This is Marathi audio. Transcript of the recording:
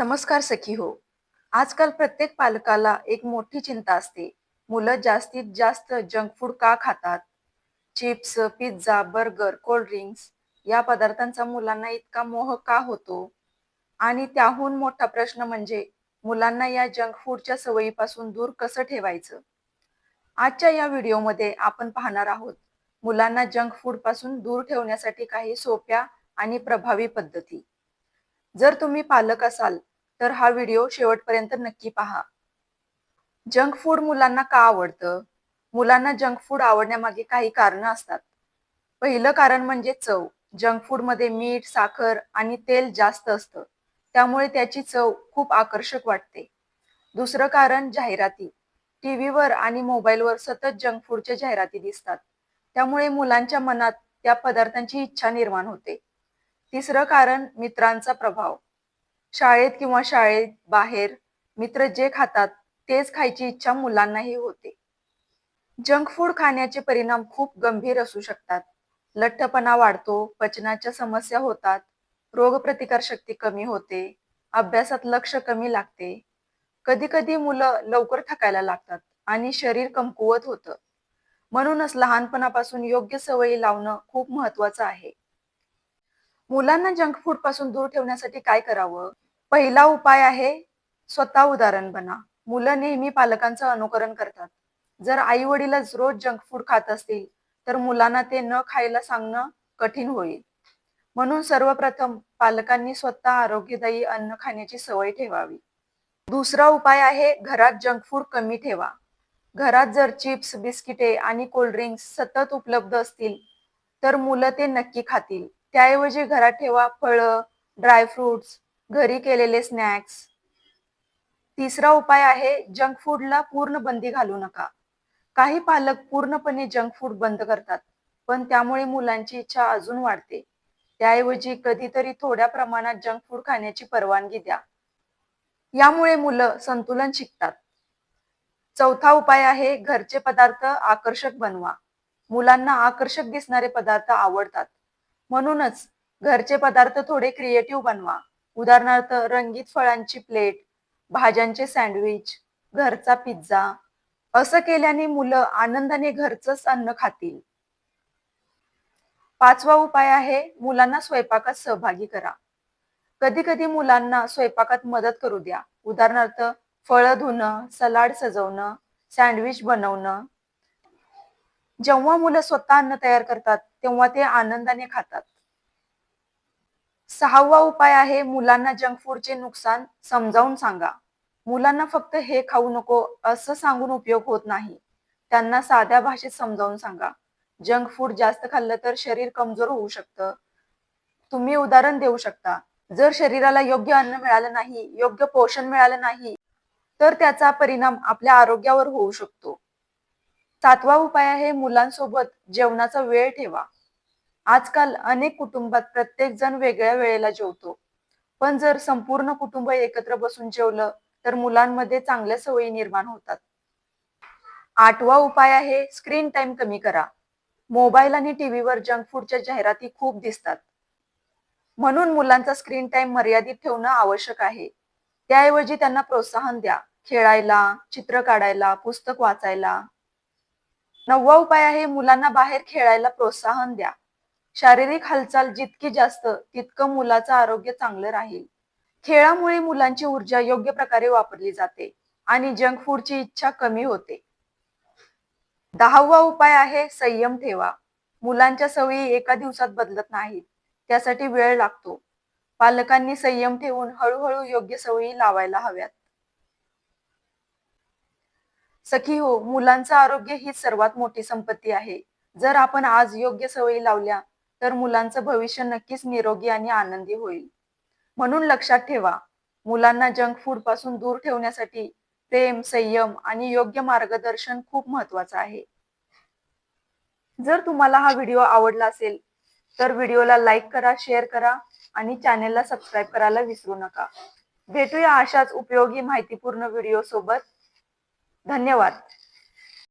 नमस्कार सखी हो. आजकाल प्रत्येक पालकाला एक मोठी चिंता असते. मुलं जास्तीत जास्त जंक फूड का खातात? Chips, pizza, burger, cold drinks या पदार्थांचा मुलांना इतका मोह का होतो? आणि त्याहून मोठा प्रश्न म्हणजे मुलांना या जंक फूडच्या सवयीपासून दूर कसं ठेवायचं? आजच्या या व्हिडिओमध्ये आपण पाहणार आहोत मुलांना जंक फूड पासून दूर ठेवण्यासाठी काही सोप्या आणि प्रभावी पद्धती. जर तुम्ही पालक असाल, तर हा व्हिडिओ शेवटपर्यंत नक्की पहा. जंक फूड मुलांना का आवडतं? मुलांना जंक फूड आवडण्यामागे काही कारणं असतात. पहिलं कारण म्हणजे चव. जंक फूडमध्ये मीठ, साखर आणि तेल जास्त असतं. त्यामुळे त्याची चव खूप आकर्षक वाटते. दुसरं कारण जाहिराती. टीव्हीवर आणि मोबाईलवर सतत जंक फूडच्या जाहिराती दिसतात. त्यामुळे मुलांच्या मनात त्या पदार्थांची इच्छा निर्माण होते. तिसरं कारण मित्रांचा प्रभाव. शाळेत किंवा शाळेत बाहेर मित्र जे खातात तेच खायची इच्छा मुलांनाही होते. जंक फूड खाण्याचे परिणाम खूप गंभीर असू शकतात. लठ्ठपणा वाढतो, पचनाच्या समस्या होतात, रोगप्रतिकारशक्ती कमी होते, अभ्यासात लक्ष कमी लागते. कधी-कधी मुलं लवकर थकायला लागतात आणि शरीर कमकुवत होतं. म्हणूनच लहानपणापासून योग्य सवयी लावणं खूप महत्त्वाचं आहे. मुलांना जंक फूड पासून दूर ठेवण्यासाठी काय करावं? पहिला उपाय आहे स्वतः उदाहरण बना. मुलं नेहमी पालकांचं अनुकरण करतात. जर आई-वडीलच रोज जंक फूड खात असतील, तर मुलांना ते न खायला सांगणं कठीण होईल. म्हणून सर्वप्रथम पालकांनी स्वतः आरोग्यदायी अन्न खाण्याची सवय ठेवावी. दुसरा उपाय आहे घरात जंक फूड कमी ठेवा. घरात जर चिप्स, बिस्किटे आणि कोल्ड ड्रिंक्स सतत उपलब्ध असतील, तर मुलं ते नक्की खातील. त्याऐवजी घरात ठेवा फळं, ड्राय फ्रुट्स, घरी केलेले स्नॅक्स. तिसरा उपाय आहे जंक फूडला पूर्ण बंदी घालू नका. काही पालक पूर्णपणे जंक फूड बंद करतात, पण त्यामुळे मुलांची इच्छा अजून वाढते. त्याऐवजी कधीतरी थोड्या प्रमाणात जंक फूड खाण्याची परवानगी द्या. यामुळे मुलं संतुलन शिकतात. चौथा उपाय आहे घरचे पदार्थ आकर्षक बनवा. मुलांना आकर्षक दिसणारे पदार्थ आवडतात. म्हणूनच घरचे पदार्थ थोडे क्रिएटिव्ह बनवा. उदाहरणार्थ रंगीत फळांची प्लेट, भाज्यांचे सँडविच, घरचा पिझ्झा. असं केल्याने मुलं आनंदाने घरचंच अन्न खातील. पाचवा उपाय आहे मुलांना स्वयंपाकात सहभागी करा. कधी-कधी मुलांना स्वयंपाकात मदत करू द्या. उदाहरणार्थ फळं धुणं, सलाड सजवणं, सँडविच बनवणं. जेव्हा मुलं स्वतः अन्न तयार करतात, तेव्हा ते आनंदाने खातात. सहावा उपाय आहे मुलांना जंक फूडचे नुकसान समजावून सांगा. मुलांना फक्त हे खाऊ नको असं सांगून उपयोग होत नाही. त्यांना साध्या भाषेत समजावून सांगा. जंक फूड जास्त खाल्लं तर शरीर कमजोर होऊ शकतं. तुम्ही उदाहरण देऊ शकता. जर शरीराला योग्य अन्न मिळालं नाही, योग्य पोषण मिळालं नाही, तर त्याचा परिणाम आपल्या आरोग्यावर होऊ शकतो. सातवा उपाय आहे मुलांसोबत जेवणाचा वेळ ठेवा. आजकाल अनेक कुटुंबात प्रत्येक जण वेगळ्या वेळेला जेवतो. पण जर संपूर्ण कुटुंब एकत्र बसून जेवलं, तर मुलांमध्ये चांगल्या सवयी निर्माण होतात. आठवा उपाय आहे स्क्रीन टाइम कमी करा. मोबाईल आणि टीव्हीवर जंक फूडच्या जाहिराती खूप दिसतात. म्हणून मुलांचा स्क्रीन टाइम मर्यादित ठेवणं आवश्यक आहे. त्याऐवजी त्यांना प्रोत्साहन द्या. खेळायला, चित्र काढायला, पुस्तक वाचायला. नववा उपाय आहे मुलांना बाहेर खेळायला प्रोत्साहन द्या. शारीरिक हालचाल जितकी जास्त, तितकं मुलाचं आरोग्य चांगलं राहील. खेळामुळे मुलांची ऊर्जा योग्य प्रकारे वापरली जाते आणि जंक फूडची इच्छा कमी होते. 10वा उपाय आहे संयम ठेवा. मुलांच्या सवयी एका दिवसात बदलत नाहीत. त्यासाठी वेळ लागतो. पालकांनी संयम ठेवून हळूहळू योग्य सवयी लावायला हव्यात. सखी हो, मुलांचं आरोग्य ही सर्वात मोठी संपत्ती आहे. जर आपण आज योग्य सवयी लावल्या, तर मुलांचं भविष्य नक्कीच निरोगी आणि आनंदी होईल. म्हणून लक्षात ठेवा, मुलांना जंक फूड पासून दूर ठेवण्यासाठी प्रेम, संयम आणि योग्य मार्गदर्शन खूप महत्त्वाचं आहे. जर तुम्हाला हा व्हिडिओ आवडला असेल, तर व्हिडिओला लाईक करा, शेअर करा आणि चॅनेलला सबस्क्राईब करायला विसरू नका. भेटूया अशाच उपयोगी माहितीपूर्ण व्हिडिओ सोबत. धन्यवाद.